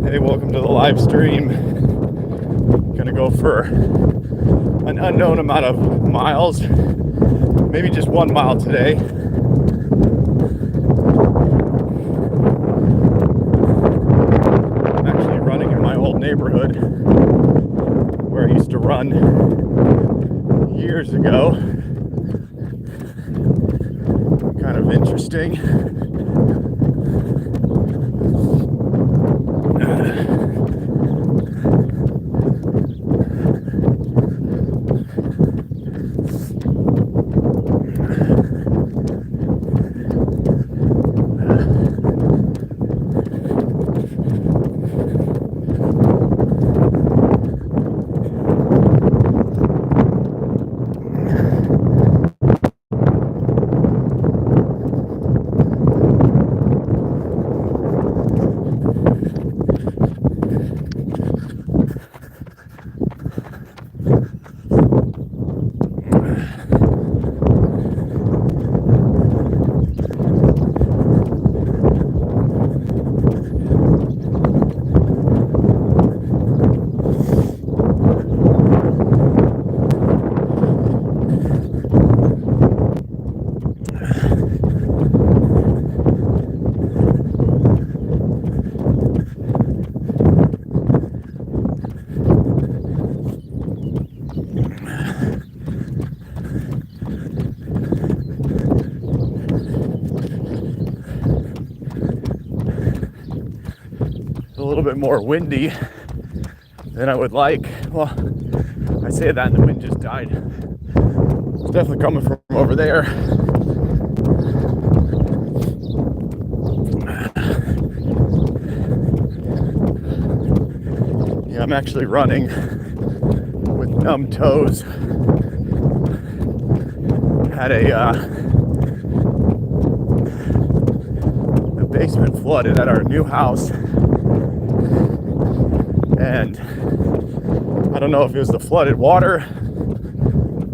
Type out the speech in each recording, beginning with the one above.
Hey, welcome to the live stream. Gonna go for an unknown amount of miles, maybe just 1 mile today. I'm actually running in my old neighborhood where I used to run years ago. Kind of interesting. A little bit more windy than I would like. Well, I say that and the wind just died. It's definitely coming from over there. Yeah, I'm actually running with numb toes. Had the basement flooded at our new house. And I don't know if it was the flooded water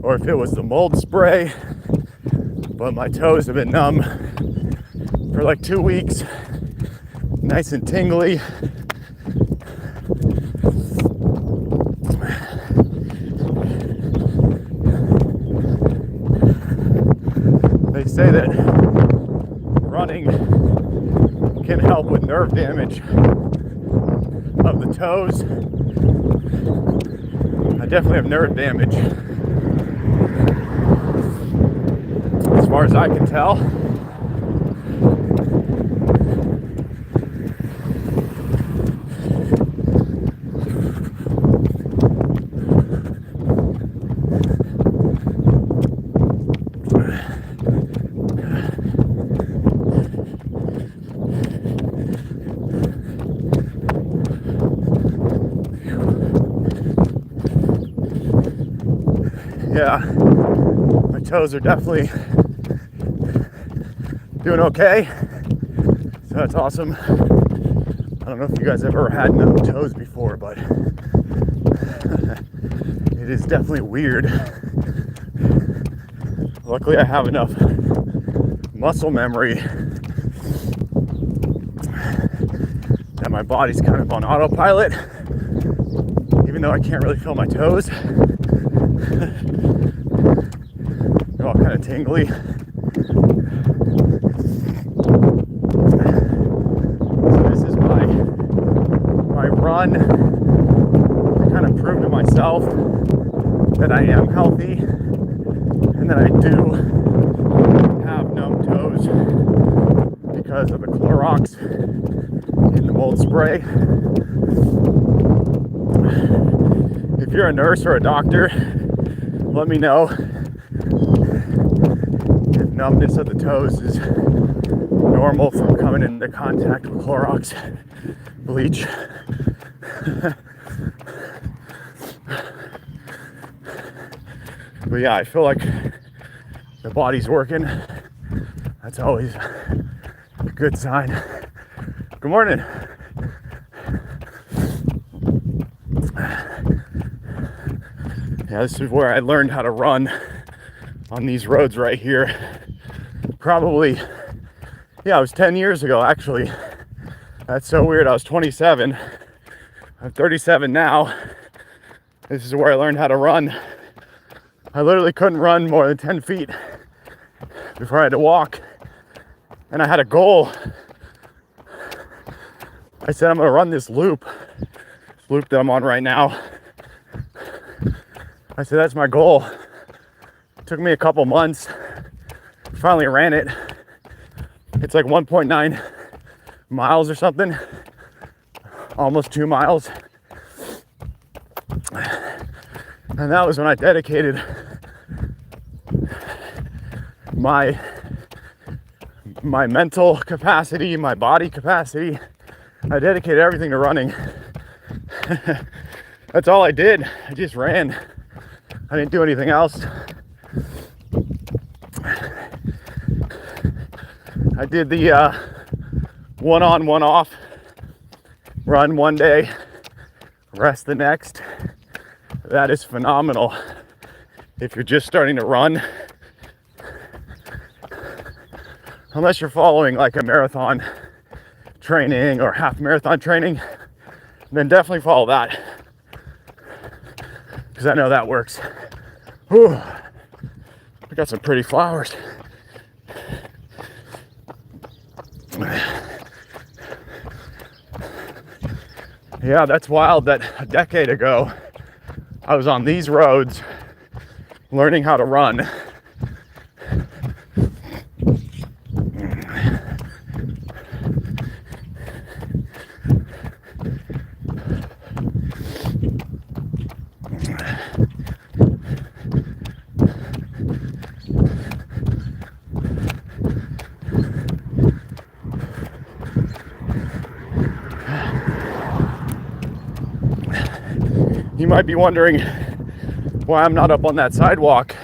or if it was the mold spray, but my toes have been numb for like 2 weeks, nice and tingly. They say that running can help with nerve damage of the toes. I definitely have nerve damage, as far as I can tell. Yeah, my toes are definitely doing okay, so that's awesome. I don't know if you guys ever had numb toes before, but it is definitely weird. Luckily I have enough muscle memory that my body's kind of on autopilot, even though I can't really feel my toes. They're all kind of tingly. So this is my run to kind of prove to myself that I am healthy and that I do have numb toes because of the Clorox in the mold spray. If you're a nurse or a doctor, let me know if numbness of the toes is normal from coming into contact with Clorox bleach. But yeah, I feel like the body's working. That's always a good sign. Good morning. Yeah, this is where I learned how to run on these roads right here. Probably, yeah, it was 10 years ago actually. That's so weird. I was 27. I'm 37 now. This is where I learned how to run. I literally couldn't run more than 10 feet before I had to walk. And I had a goal. I said, I'm gonna run this loop that I'm on right now. I said, that's my goal. It took me a couple months. Finally ran it. It's like 1.9 miles or something. Almost 2 miles. And that was when I dedicated my mental capacity, my body capacity. I dedicated everything to running. That's all I did. I just ran. I didn't do anything else. I did the one on, one off. Run one day, rest the next. That is phenomenal if you're just starting to run. Unless you're following like a marathon training or half marathon training, then definitely follow that, because I know that works. Whew. I got some pretty flowers. Yeah, that's wild that a decade ago I was on these roads learning how to run. You might be wondering why I'm not up on that sidewalk.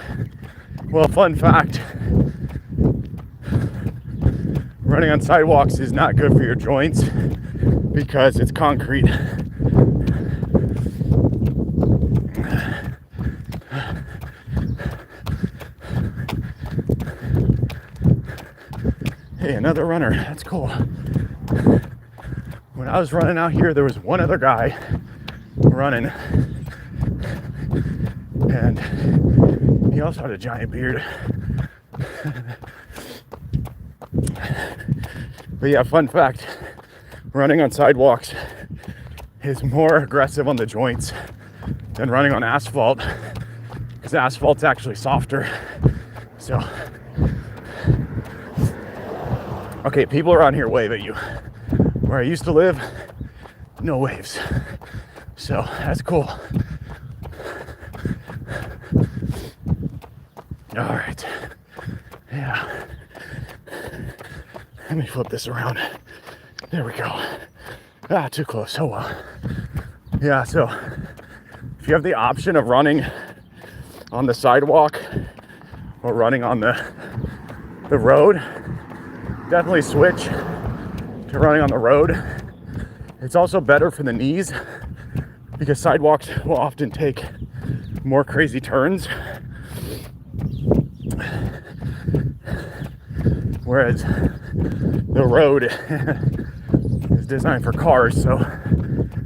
Well, fun fact, running on sidewalks is not good for your joints because it's concrete. Hey, another runner, that's cool. When I was running out here, there was one other guy running, and he also had a giant beard. But yeah, fun fact, running on sidewalks is more aggressive on the joints than running on asphalt, because asphalt's actually softer. So, okay, people around here wave at you. Where I used to live, no waves. So that's cool. All right. Yeah. Let me flip this around. There we go. Ah, too close. Oh well. Yeah, so if you have the option of running on the sidewalk or running on the road, definitely switch to running on the road. It's also better for the knees because sidewalks will often take more crazy turns, whereas the road is designed for cars, so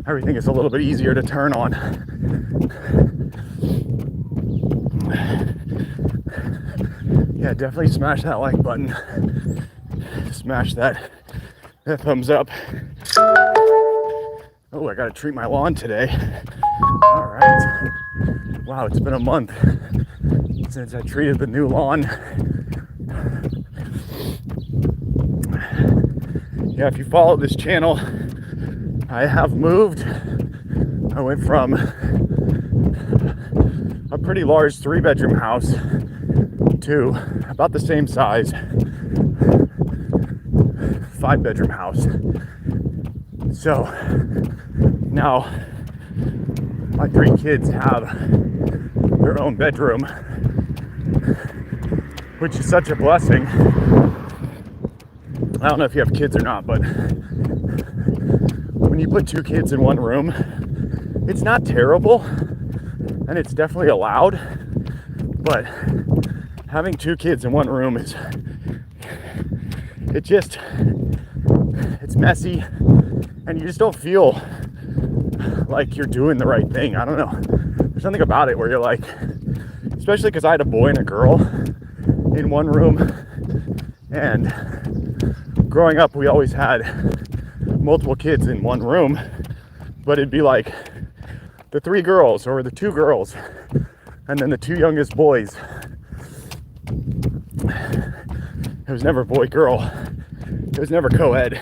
everything is a little bit easier to turn on. Yeah, definitely smash that like button. Smash that thumbs up. Oh, I gotta treat my lawn today. All right. Wow, it's been a month since I treated the new lawn. Yeah, if you follow this channel, I have moved. I went from a pretty large 3-bedroom house to about the same size 5-bedroom house. So now my 3 kids have their own bedroom, which is such a blessing. I don't know if you have kids or not, but when you put 2 kids in one room, it's not terrible and it's definitely allowed, but having 2 kids in one room is, it's messy and you just don't feel like you're doing the right thing. I don't know. There's something about it where you're like, especially because I had a boy and a girl in one room, and growing up we always had multiple kids in one room, but it'd be like the 3 girls or the 2 girls and then the 2 youngest boys. It was never boy girl. It was never co-ed.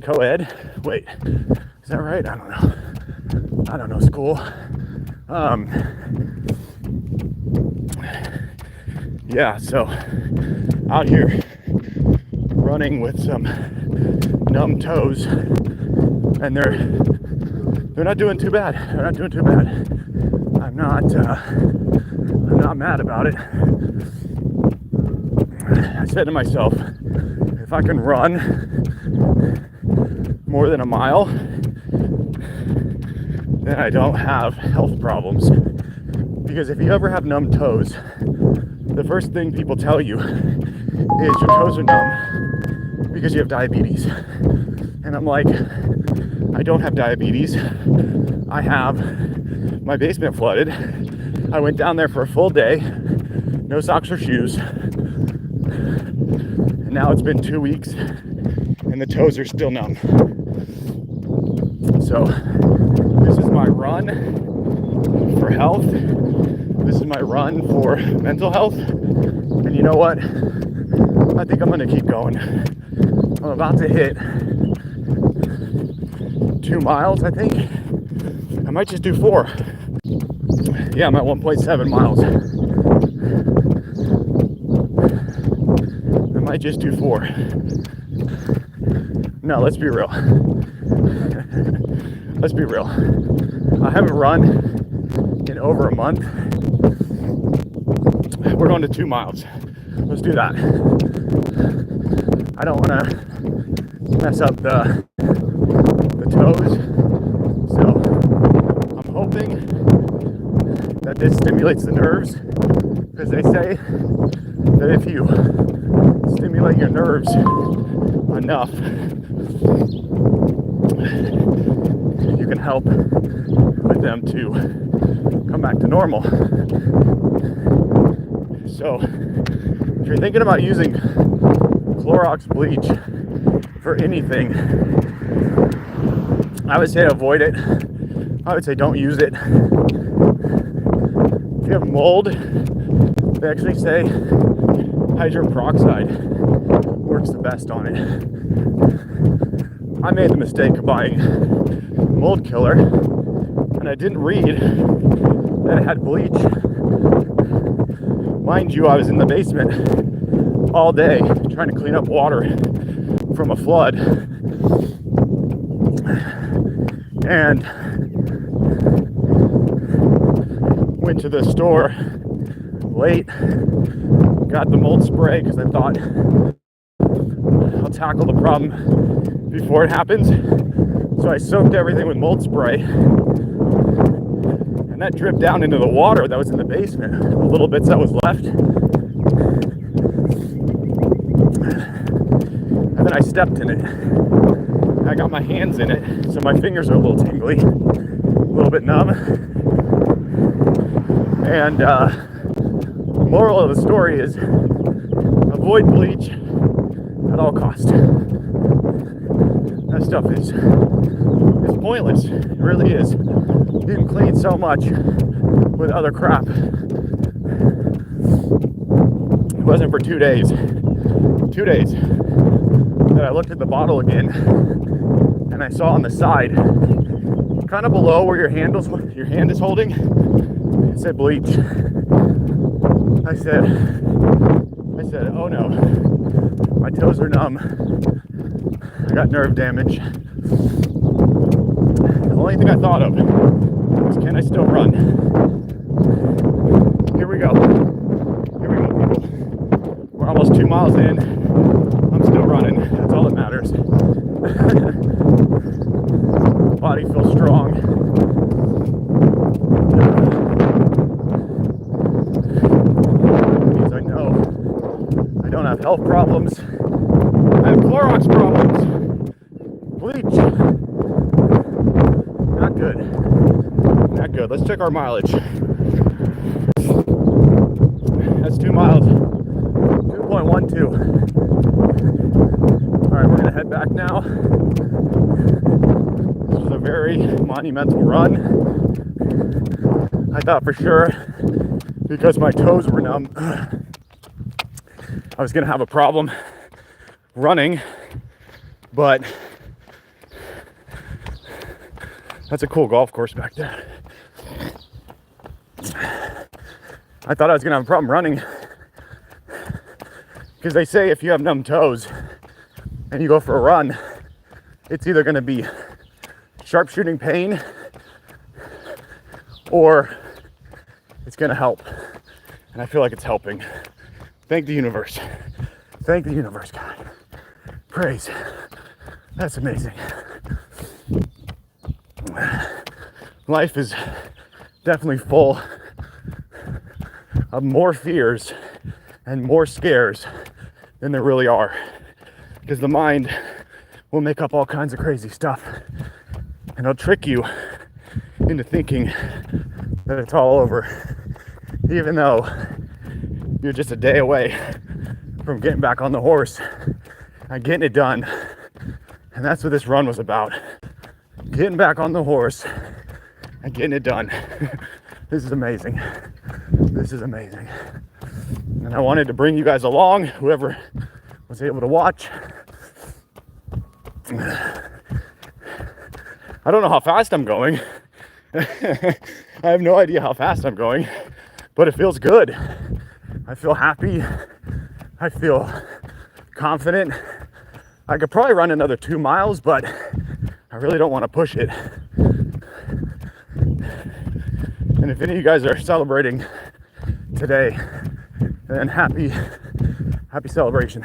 Co-ed? Wait, is that right? I don't know. I don't know school. Yeah, so out here running with some numb toes, and they're not doing too bad. They're not doing too bad. I'm not mad about it. I said to myself, if I can run more than a mile, then I don't have health problems. Because if you ever have numb toes, the first thing people tell you is your toes are numb because you have diabetes. And I'm like, I don't have diabetes. I have my basement flooded. I went down there for a full day, no socks or shoes. And now it's been 2 weeks and the toes are still numb. So this is my run for health. This is my run for mental health. And you know what? I think I'm gonna keep going. I'm about to hit 2 miles, I think. I might just do 4. Yeah, I'm at 1.7 miles. I might just do 4. No, let's be real. Let's be real. I haven't run in over a month. We're going to 2 miles. Let's do that. I don't want to mess up the toes. So I'm hoping that this stimulates the nerves, because they say that if you stimulate your nerves enough, you can help with them to come back to normal. So if you're thinking about using Clorox bleach for anything, I would say avoid it. I would say don't use it. If you have mold, they actually say hydrogen peroxide works the best on it. I made the mistake of buying mold killer, and I didn't read that it had bleach. Mind you, I was in the basement all day trying to clean up water from a flood, and went to the store late, got the mold spray because I thought I'll tackle the problem before it happens. So I soaked everything with mold spray, and that dripped down into the water that was in the basement, the little bits that was left. And then I stepped in it. I got my hands in it, so my fingers are a little tingly, a little bit numb. And the moral of the story is avoid bleach at all costs. That stuff is pointless. It really is. You can clean so much with other crap. It wasn't for 2 days. 2 days that I looked at the bottle again and I saw on the side, kind of below where your hand is holding, it said bleach. I said, oh no, my toes are numb. I got nerve damage. The only thing I thought of was, can I still run? Here we go. Here we go, people. We're almost 2 miles in. I'm still running. That's all that matters. Body feels strong. It means I know I don't have health problems. I have Clorox problems. Bleach. Not good. Not good. Let's check our mileage. That's 2 miles. 2.12. Alright, we're gonna head back now. This was a very monumental run. I thought for sure, because my toes were numb, I was gonna have a problem running, but that's a cool golf course back there. I thought I was gonna have a problem running because they say if you have numb toes and you go for a run, it's either gonna be sharpshooting pain or it's gonna help. And I feel like it's helping. Thank the universe. Thank the universe, God. Praise. That's amazing. Life is definitely full of more fears and more scares than there really are. Because the mind will make up all kinds of crazy stuff. And it'll trick you into thinking that it's all over. Even though you're just a day away from getting back on the horse and getting it done. And that's what this run was about. Getting back on the horse and getting it done. This is amazing. This is amazing. And I wanted to bring you guys along, whoever was able to watch. I don't know how fast I'm going. I have no idea how fast I'm going, but it feels good. I feel happy. I feel confident. I could probably run another 2 miles, but I really don't want to push it. And if any of you guys are celebrating today, then happy celebration.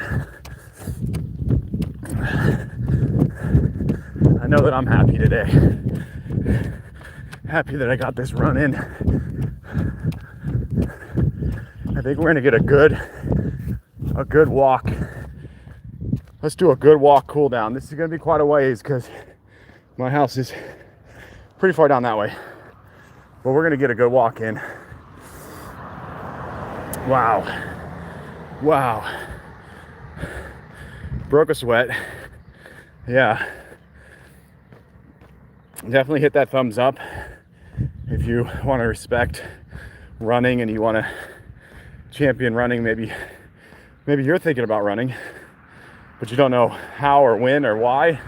I know that I'm happy today. Happy that I got this run in. I think we're gonna get a good walk. Let's do a good walk cool down. This is gonna be quite a ways because my house is pretty far down that way. But we're gonna get a good walk in. Wow. Broke a sweat. Yeah. Definitely hit that thumbs up if you want to respect running and you want to champion running. Maybe you're thinking about running, but you don't know how or when or why.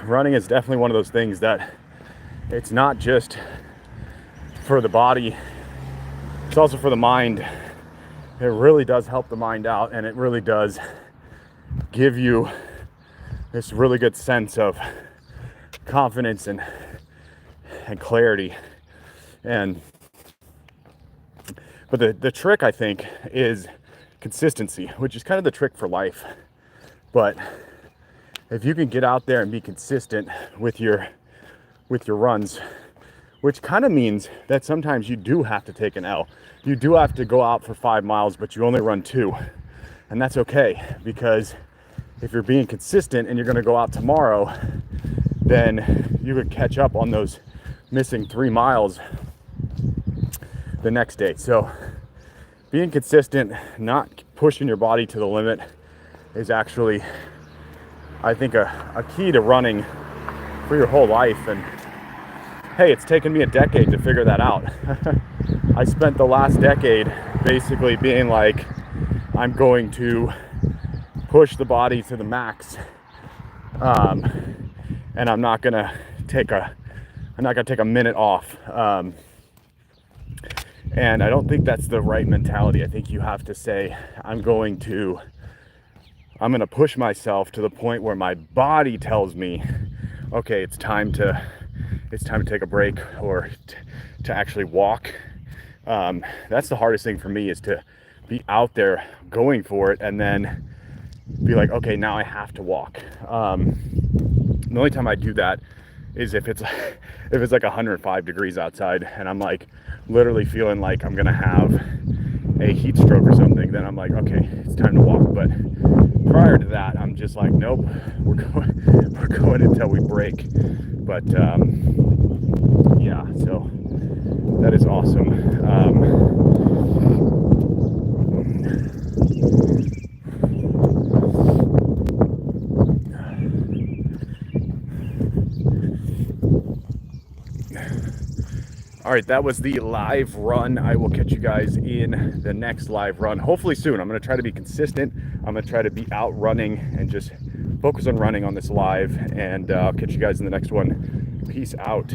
Running is definitely one of those things that it's not just for the body, it's also for the mind. It really does help the mind out, and it really does give you this really good sense of confidence and clarity. But the trick, I think, is consistency, which is kind of the trick for life. But if you can get out there and be consistent with your runs, which kind of means that sometimes you do have to take an L. You do have to go out for 5 miles, but you only run 2. And that's okay, because if you're being consistent and you're going to go out tomorrow, then you could catch up on those missing 3 miles the next day. So being consistent, not pushing your body to the limit, is actually, I think, a key to running for your whole life. And hey, it's taken me a decade to figure that out. I spent the last decade basically being like, I'm going to push the body to the max, and I'm not gonna take a minute off. And I don't think that's the right mentality. I think you have to say, I'm gonna push myself to the point where my body tells me, okay, it's time to take a break, or to actually walk. That's the hardest thing for me, is to be out there going for it and then be like, okay, now I have to walk. The only time I do that is if it's like 105 degrees outside and I'm like literally feeling like I'm gonna have a heat stroke or something. Then I'm like, okay, it's time to walk. But prior to that, I'm just like, nope, we're going until we break. But yeah, so that is awesome. All right, that was the live run. I will catch you guys in the next live run, hopefully soon. I'm gonna try to be consistent. I'm gonna try to be out running and just focus on running on this live, and I'll catch you guys in the next one. Peace out.